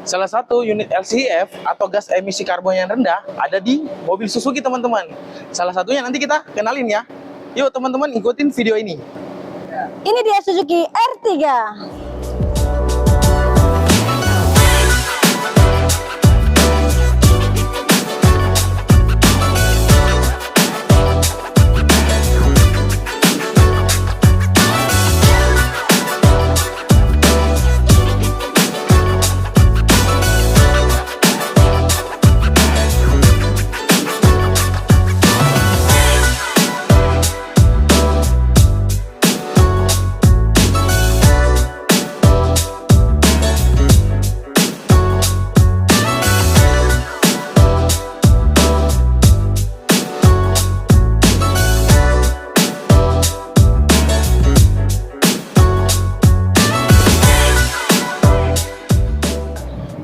Salah satu unit LCF atau gas emisi karbon yang rendah ada di mobil Suzuki teman-teman. Salah satunya nanti kita kenalin ya. Yuk teman-teman ikutin video ini. Ini dia Suzuki R3.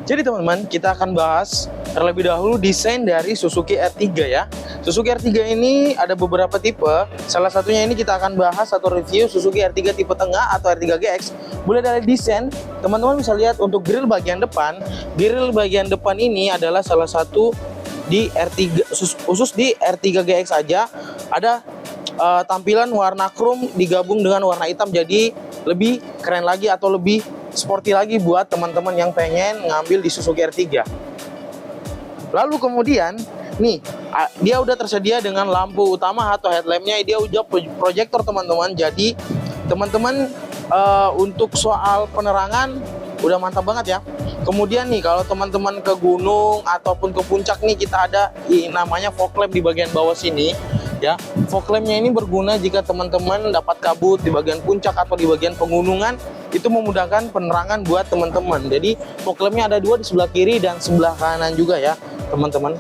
Jadi teman-teman, kita akan bahas terlebih dahulu desain dari Suzuki R3 ya. Suzuki R3 ini ada beberapa tipe. Salah satunya ini kita akan bahas atau review Suzuki R3 tipe tengah atau R3 GX. Mulai dari desain, teman-teman bisa lihat untuk grill bagian depan. Grill bagian depan ini adalah salah satu di R3, khusus di R3 GX aja. Ada tampilan warna chrome digabung dengan warna hitam, jadi lebih keren lagi atau lebih sporty lagi buat teman-teman yang pengen ngambil di Suzuki R3. Lalu kemudian nih dia udah tersedia dengan lampu utama atau headlampnya, dia udah proyektor teman-teman. Jadi teman-teman untuk soal penerangan udah mantap banget ya. Kemudian nih kalau teman-teman ke gunung ataupun ke puncak nih, kita ada namanya fog lamp di bagian bawah sini ya. Fog lampnya ini berguna jika teman-teman dapat kabut di bagian puncak atau di bagian pegunungan, itu memudahkan penerangan buat teman-teman. Jadi fog lampnya ada dua, di sebelah kiri dan sebelah kanan juga ya teman-teman.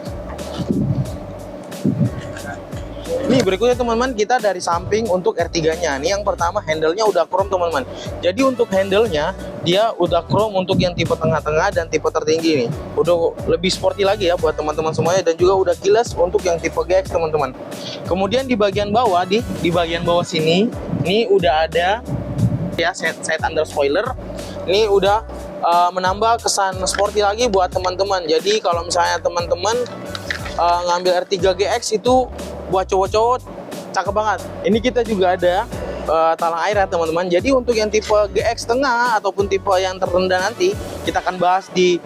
Nih berikutnya teman-teman, kita dari samping untuk R3-nya. Nih yang pertama, handle-nya udah chrome teman-teman. Jadi untuk handle-nya dia udah chrome untuk yang tipe tengah-tengah dan tipe tertinggi nih. Udah lebih sporty lagi ya buat teman-teman semuanya, dan juga udah keyless untuk yang tipe GX teman-teman. Kemudian di bagian bawah, di bagian bawah sini, nih udah ada ya side under spoiler. Ini udah menambah kesan sporty lagi buat teman-teman. Jadi kalau misalnya teman-teman ngambil R3 GX itu buat cowok-cowok cakep banget. Ini kita juga ada talang air ya teman-teman. Jadi untuk yang tipe GX tengah ataupun tipe yang terendah nanti kita akan bahas di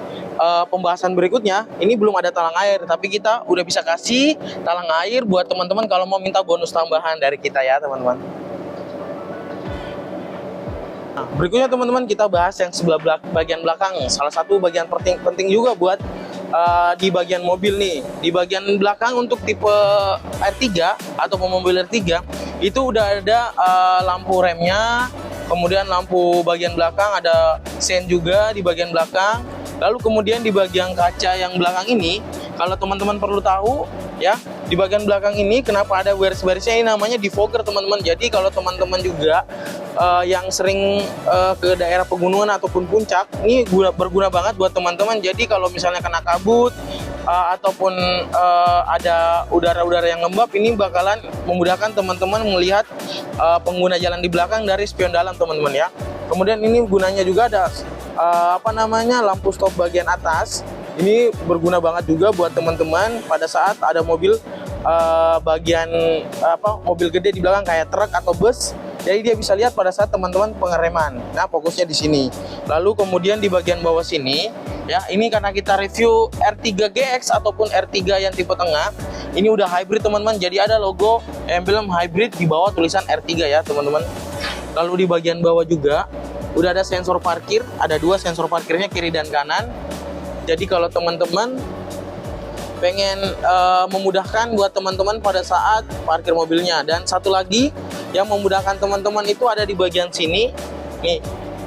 pembahasan berikutnya. Ini belum ada talang air, tapi kita udah bisa kasih talang air buat teman-teman kalau mau minta bonus tambahan dari kita ya teman-teman. Nah, berikutnya teman-teman kita bahas yang sebelah bagian belakang. Salah satu bagian penting juga buat di bagian mobil nih. Di bagian belakang untuk tipe R3 atau mobil R3 itu udah ada lampu remnya, kemudian lampu bagian belakang ada sen juga di bagian belakang. Lalu kemudian di bagian kaca yang belakang ini, kalau teman-teman perlu tahu ya, di bagian belakang ini kenapa ada baris-barisnya, ini namanya defogger teman-teman. Jadi kalau teman-teman juga yang sering ke daerah pegunungan ataupun puncak, ini berguna banget buat teman-teman. Jadi kalau misalnya kena kabut ataupun ada udara-udara yang lembab, ini bakalan memudahkan teman-teman melihat pengguna jalan di belakang dari spion dalam teman-teman ya. Kemudian ini gunanya juga ada lampu stop bagian atas. Ini berguna banget juga buat teman-teman pada saat ada mobil bagian mobil gede di belakang kayak truk atau bus. Jadi dia bisa lihat pada saat teman-teman pengereman. Nah, fokusnya di sini. Lalu kemudian di bagian bawah sini, ya, ini karena kita review R3 GX ataupun R3 yang tipe tengah, ini udah hybrid teman-teman. Jadi ada logo emblem hybrid di bawah tulisan R3 ya, teman-teman. Lalu di bagian bawah juga udah ada sensor parkir, ada dua sensor parkirnya kiri dan kanan. Jadi kalau teman-teman pengen memudahkan buat teman-teman pada saat parkir mobilnya. Dan satu lagi yang memudahkan teman-teman itu ada di bagian sini nih,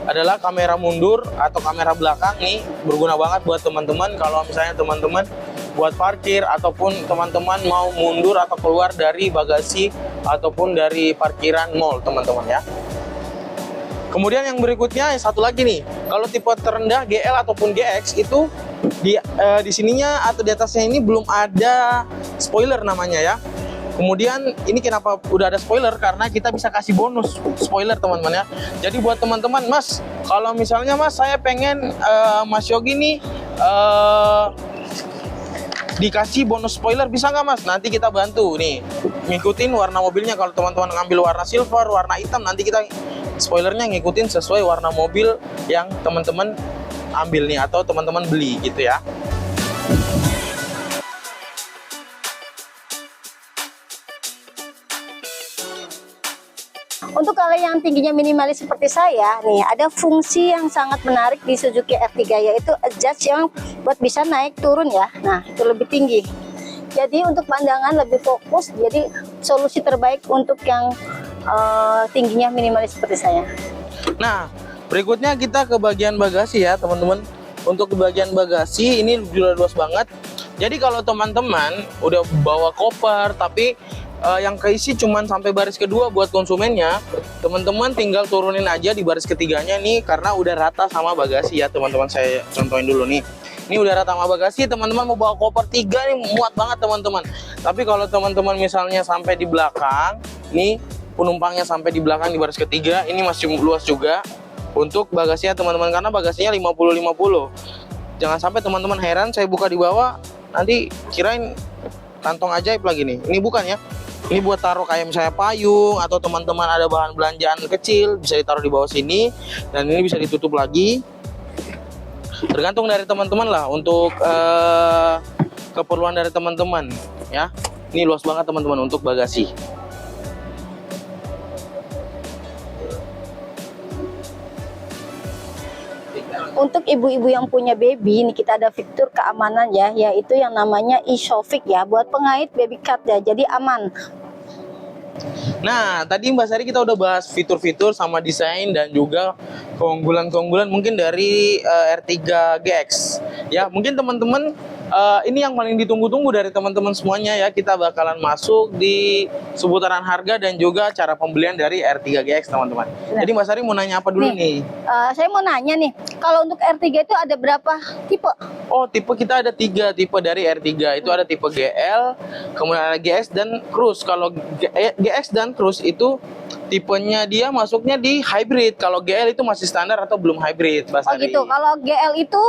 adalah kamera mundur atau kamera belakang. Nih berguna banget buat teman-teman kalau misalnya teman-teman buat parkir ataupun teman-teman mau mundur atau keluar dari bagasi ataupun dari parkiran mall teman-teman ya. Kemudian yang berikutnya, yang satu lagi nih, kalau tipe terendah GL ataupun GX itu di sininya atau di atasnya ini belum ada spoiler namanya ya. Kemudian ini kenapa udah ada spoiler, karena kita bisa kasih bonus spoiler teman-teman ya. Jadi buat teman-teman, Mas, kalau misalnya Mas saya pengen Mas Yogi nih dikasih bonus spoiler, bisa nggak Mas? Nanti kita bantu nih ngikutin warna mobilnya. Kalau teman-teman ngambil warna silver, warna hitam, nanti kita spoilernya ngikutin sesuai warna mobil yang teman-teman ambil nih atau teman-teman beli gitu ya. Untuk kalian yang tingginya minimalis seperti saya, nih ada fungsi yang sangat menarik di Suzuki R3 yaitu adjust yang buat bisa naik turun ya. Nah, itu lebih tinggi. Jadi untuk pandangan lebih fokus, jadi solusi terbaik untuk yang tingginya minimalis seperti saya. Nah, berikutnya kita ke bagian bagasi ya, teman-teman. Untuk ke bagian bagasi ini luas banget. Jadi kalau teman-teman udah bawa koper tapi yang keisi cuman sampai baris kedua buat konsumennya, teman-teman tinggal turunin aja di baris ketiganya nih, karena udah rata sama bagasi ya teman-teman. Saya contohin dulu nih, ini udah rata sama bagasi. Teman-teman mau bawa koper 3 nih muat banget teman-teman. Tapi kalau teman-teman misalnya sampai di belakang nih, penumpangnya sampai di belakang di baris ketiga, ini masih luas juga untuk bagasinya teman-teman, karena bagasinya 50-50. Jangan sampai teman-teman heran saya buka di bawah nanti kirain kantong ajaib lagi nih. Ini bukan ya. Ini buat taruh kayak misalnya payung, atau teman-teman ada bahan belanjaan kecil bisa ditaruh di bawah sini, dan ini bisa ditutup lagi. Tergantung dari teman-teman lah untuk keperluan dari teman-teman ya. Ini luas banget teman-teman untuk bagasi. Untuk ibu-ibu yang punya baby, ini kita ada fitur keamanan ya, yaitu yang namanya e-Shofik ya, buat pengait baby card ya, jadi aman. Nah, tadi Mbak Sari kita udah bahas fitur-fitur sama desain dan juga keunggulan-keunggulan mungkin dari R3 GX. Ya, mungkin teman-teman ini yang paling ditunggu-tunggu dari teman-teman semuanya ya. Kita bakalan masuk di seputaran harga dan juga cara pembelian dari R3 GX, teman-teman. Jadi Mbak Sari mau nanya apa dulu nih? Saya mau nanya nih, kalau untuk R3 itu ada berapa tipe? Oh, tipe kita ada 3 tipe dari R3. Itu ada tipe GL, kemudian ada GX dan Cruise. Kalau GX dan Cruise itu tipenya dia masuknya di hybrid. Kalau GL itu masih standar atau belum hybrid, Mbak Sari. Oh gitu. Kalau GL itu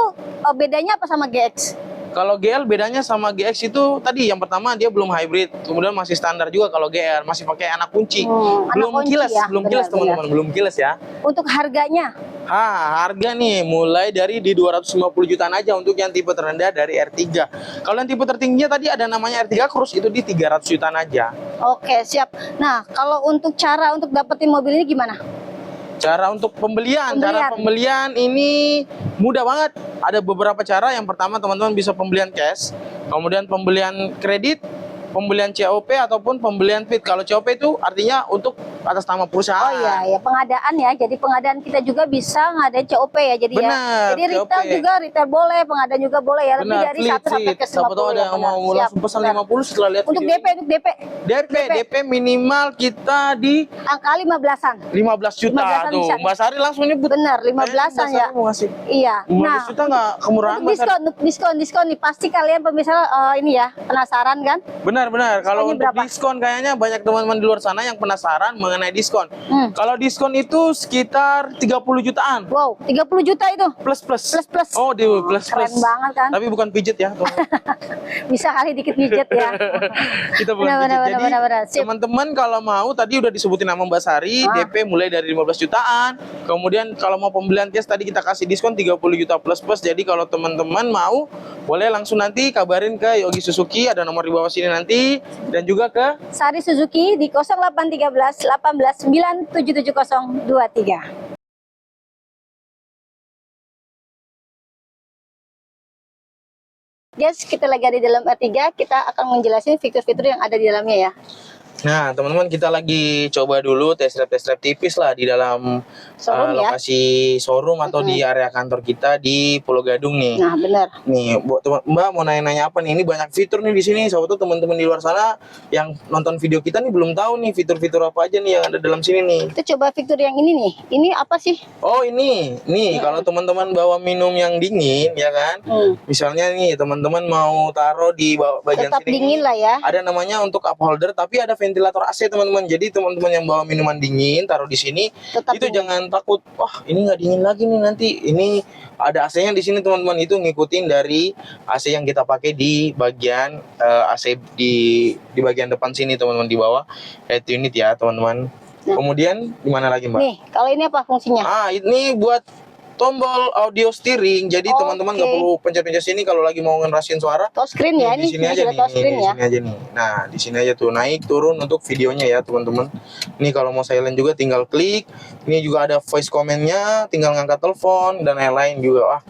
bedanya apa sama GX? Kalau GL bedanya sama GX itu tadi yang pertama dia belum hybrid, kemudian masih standar juga. Kalau GL masih pakai anak kunci. Belum anak kunci kiles, ya? belum kiles teman-teman, belum kiles ya. Untuk harganya? Harga nih mulai dari di 250 jutaan aja untuk yang tipe terendah dari R3. Kalau yang tipe tertingginya tadi ada namanya R3 Cruise, itu di 300 jutaan aja. Oke, siap. Nah, kalau untuk cara untuk dapetin mobil ini gimana? Cara untuk pembelian. Cara pembelian ini mudah banget. Ada beberapa cara. Yang pertama teman-teman bisa pembelian cash, kemudian pembelian kredit, pembelian COP ataupun pembelian fit. Kalau COP itu artinya untuk atas nama perusahaan. Oh iya, ya pengadaan ya. Jadi pengadaan kita juga bisa ngadain COP ya. Jadi benar, ya. Jadi retail COP. juga, retail boleh, pengadaan juga boleh ya. Lebih Benar, dari 1 sampai ke 50. Siapa tahu ada yang mau langsung pesan 50 setelah lihat untuk video DP, untuk DP. DP minimal kita di angka 15-an. 15 juta 15-an tuh. bisa. Mbak Sari langsung nyebut. Benar, 15-an ya. Mau ngasih Iya. 15 juta nggak kemurahan, Mbak Sari? Diskon nih. Pasti kalian pemirsa ini ya, penasaran kan? Benar. Kalau untuk berapa? diskon kayaknya banyak teman-teman di luar sana yang penasaran mengenai diskon. Kalau diskon itu sekitar 30 jutaan. Wow, 30 juta itu. Plus. Plus. Oh, di plus. Keren banget kan? Tapi bukan pijet ya, Bisa kali dikit pijet ya. Kita bukan pijet. Jadi benar. teman-teman kalau mau tadi udah disebutin nama Mbak Sari, DP mulai dari 15 jutaan. Kemudian kalau mau pembelian cash tadi kita kasih diskon 30 juta plus. Jadi kalau teman-teman mau boleh langsung nanti kabarin ke Yogi Suzuki, ada nomor di bawah sini nanti, dan juga ke Sari Suzuki di 0813 18 9777023. Guys, kita lagi ada di dalam R3, kita akan menjelaskan fitur-fitur yang ada di dalamnya ya. Nah, teman-teman kita lagi coba dulu test drive tipis lah di dalam showroom, lokasi showroom atau di area kantor kita di Pulau Gadung nih. Nah, benar. Nih, Mbak mau nanya-nanya apa nih? Ini banyak fitur nih di sini. Sobat tuh teman-teman di luar sana yang nonton video kita nih belum tahu nih fitur-fitur apa aja nih yang ada dalam sini nih. Kita coba fitur yang ini nih. Ini apa sih? Oh, ini. Nih, kalau teman-teman bawa minum yang dingin ya kan? Misalnya nih teman-teman mau taruh di bagian tetap sini. dingin lah ya. Ada namanya untuk cup holder tapi ada ventilator AC teman-teman. Jadi teman-teman yang bawa minuman dingin taruh di sini, Tetap itu dingin. jangan takut. Wah, ini nggak dingin lagi nih nanti. Ini ada AC-nya di sini teman-teman. Itu ngikutin dari AC yang kita pakai di bagian AC di bagian depan sini teman-teman, di bawah head unit ya teman-teman. Kemudian gimana lagi Mbak? Nih, kalau ini apa fungsinya? Ini buat tombol audio steering. Jadi teman-teman nggak perlu pencet-pencet sini kalau lagi mau ngerasin suara. Touchscreen ya, Di ini sini aja sudah nih, touchscreen di ya. sini aja nih. Nah, di sini aja tuh naik turun untuk videonya ya teman-teman. Ini kalau mau silent juga tinggal klik. Ini juga ada voice command-nya, tinggal ngangkat telepon dan lain-lain juga. Wah,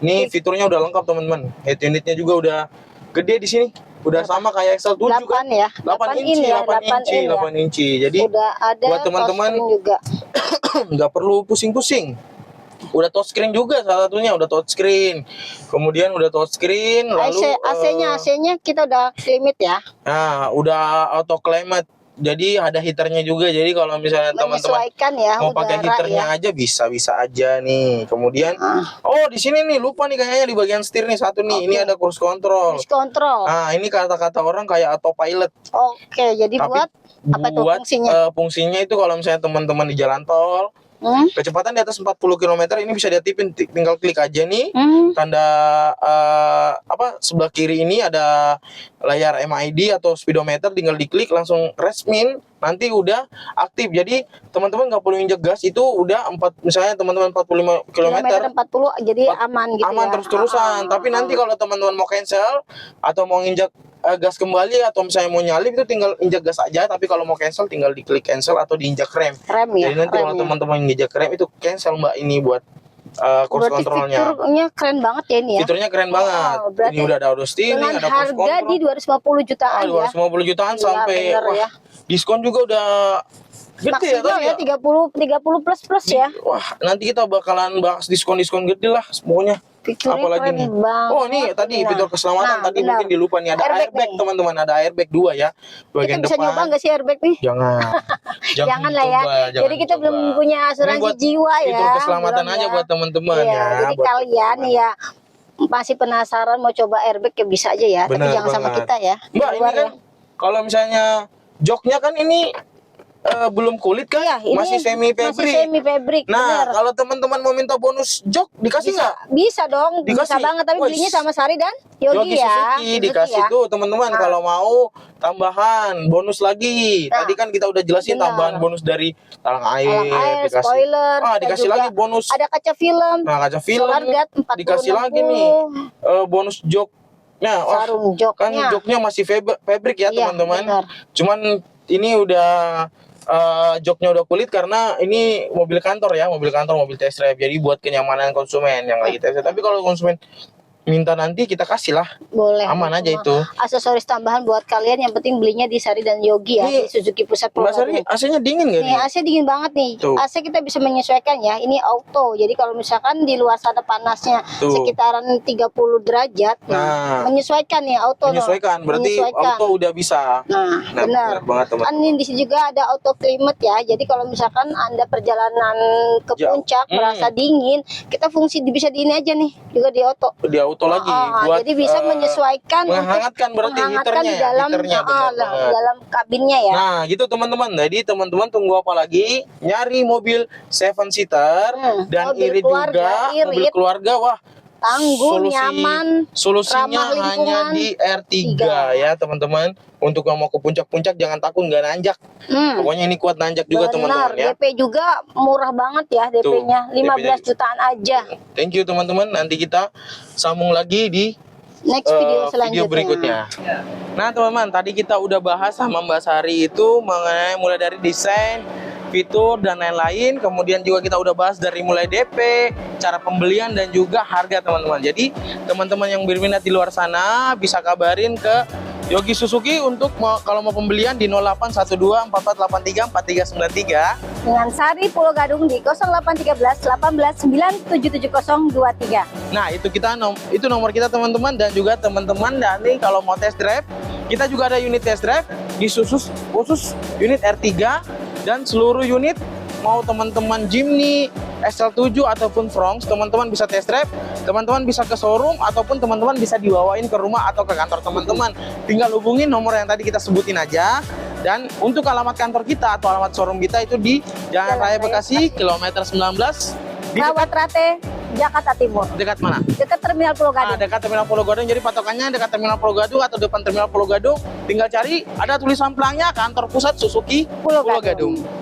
ini fiturnya udah lengkap teman-teman. Head unitnya juga udah gede di sini. Udah sama kayak XL7 8 ya. 8 inci, ya, 8 inci. Jadi udah ada buat teman-teman touchscreen juga. nggak perlu pusing-pusing. Udah touchscreen juga salah satunya, udah touchscreen. Kemudian udah touchscreen, lalu AC-nya kita udah limit ya. nah, udah auto climate. Jadi ada heaternya juga. Jadi kalau misalnya teman-teman Menyesuaikan ya mau pakai udara heaternya ya. aja bisa aja nih. Kemudian di sini nih lupa nih kayaknya di bagian setir nih satu nih. Ini ada cruise control. Cruise control. Nah, ini kata-kata orang kayak autopilot. Oke, jadi Tapi buat apa tuh buat fungsinya? fungsinya itu kalau misalnya teman-teman di jalan tol kecepatan di atas 40 km ini bisa diaktifin, tinggal klik aja nih tanda sebelah kiri ini ada layar MID atau speedometer, tinggal diklik langsung resmin, nanti udah aktif. Jadi teman-teman nggak perlu injek gas, itu udah misalnya teman-teman 45 km 40 jadi aman gitu aman ya. terus-terusan. Tapi nanti kalau teman-teman mau cancel atau mau injak gas kembali atau misalnya mau nyalip, itu tinggal injak gas aja. Tapi kalau mau cancel tinggal diklik cancel atau diinjak rem. Rem ya. Jadi nanti kalau teman-teman nginjak rem itu cancel Mbak, ini buat cruise Berarti controlnya. fiturnya keren banget ya ini ya. Fiturnya keren banget. Berarti Ini udah ada auto steering, dengan ada cruise harga control. di 250 jutaan ya. 250 jutaan Gila, sampai bener ya. diskon juga udah gede ya Maksimal tadi ya 30 plus ya. Wah, nanti kita bakalan bahas diskon-diskon gede lah pokoknya. Fiturnya Apalagi keren nih. banget. Oh, ini tadi fitur keselamatan tadi benar. mungkin dilupa nih, ada Airbag airbag nih. teman-teman, ada airbag 2 ya. Bagian Kita bisa nyoba depan. nggak sih airbag nih? Jangan. Jangan lah ya. dicoba, Jadi kita dicoba. belum punya Ini asuransi buat jiwa ya. Fitur keselamatan belum aja ya. buat teman-teman Iya, ya. jadi buat kalian teman-teman. ya masih penasaran mau coba airbag ya bisa aja ya. Benar Tapi jangan sama banget. kita ya. Di Mbak, ini luar kan ya. kalau misalnya joknya kan ini belum kulit kan? Iya, ini masih semi Masih fabric. semi fabric. Nah, bener. kalau teman-teman mau minta bonus jok dikasih nggak? Bisa dong, bisa Dikasih. banget. Tapi Wih. belinya sama Sari dan Yogi ya. Suzuki dikasih ya. tuh teman-teman. Nah. Kalau mau tambahan bonus lagi. Nah, Tadi kan kita udah jelasin benar. tambahan bonus dari talang air, Talang air, dikasih. spoiler, dan Dikasih juga lagi bonus. Ada kaca film. Nah, kaca film. Solar guard 40, Dikasih lagi nih bonus jok. Nah, sarung joknya. kan joknya masih fabric ya Iya, teman-teman. benar. Cuman ini udah joknya udah kulit karena ini mobil kantor ya, mobil test drive. Jadi buat kenyamanan konsumen yang lagi test drive. Tapi kalau konsumen minta nanti kita kasih lah. Boleh. Aman aja Semua itu. Aksesoris tambahan buat kalian, yang penting belinya di Sari dan Yogi ya, Ini, di Suzuki Pusat Mbak Sari, Purwakarta. AC-nya dingin gak Nih nih? AC dingin banget nih. Tuh. AC kita bisa menyesuaikan ya. Ini auto. Jadi kalau misalkan di luar sana panasnya Tuh. sekitaran 30 derajat, Nah. menyesuaikan nih auto. Menyesuaikan, berarti Menyesuaikan. auto udah bisa. Nah, benar. banget teman. Kan ini di sini juga ada auto climate ya. Jadi kalau misalkan Anda perjalanan ke Jauh. puncak merasa dingin, kita fungsi bisa di ini aja nih, juga di auto. Di auto lagi buat Jadi bisa menyesuaikan menghangatkan untuk berarti menghangatkan heaternya, di dalam heaternya, benar banget. dalam kabinnya ya. Nah, gitu teman-teman. Jadi teman-teman tunggu apa lagi? Nyari mobil 7 seater dan mobil irit keluarga, juga, mobil keluarga. Wah, Tangguh, nyaman, solusinya ramah lingkungan. hanya di R3 ya teman-teman. Untuk yang mau ke puncak-puncak jangan takut nggak nanjak. Pokoknya ini kuat nanjak juga teman-teman ya. DP juga murah banget ya, DP-nya 15 jutaan aja. Thank you teman-teman. Nanti kita sambung lagi di Next video selanjutnya. video berikutnya. Nah teman-teman, tadi kita udah bahas sama Mbak Sari itu mengenai mulai dari desain, fitur dan lain-lain. Kemudian juga kita udah bahas dari mulai DP, cara pembelian dan juga harga teman-teman. Jadi teman-teman yang berminat di luar sana bisa kabarin ke Yogi Suzuki untuk kalau mau pembelian di 0812 4483 4393. Dengan Sari Pulau Gadung di 0813 18 9777023. Nah, itu nomor kita teman-teman, dan juga teman-teman nanti kalau mau test drive, kita juga ada unit test drive di khusus unit R3 dan seluruh unit, mau teman-teman Jimny, XL7 ataupun Fronx, teman-teman bisa test drive, teman-teman bisa ke showroom ataupun teman-teman bisa dibawain ke rumah atau ke kantor teman-teman. Tinggal hubungin nomor yang tadi kita sebutin aja. Dan untuk alamat kantor kita atau alamat showroom kita itu di Jalan Raya Bekasi, kilometer 19, di Rawat Rate, Jakarta Timur. dekat mana? Dekat Terminal Pulau Gadung. Dekat Terminal Pulau Gadung. Jadi patokannya dekat Terminal Pulau Gadung atau depan Terminal Pulau Gadung. Tinggal cari, ada tulisan pelangnya kantor pusat Suzuki Pulau Pulau Gadung. Gadung.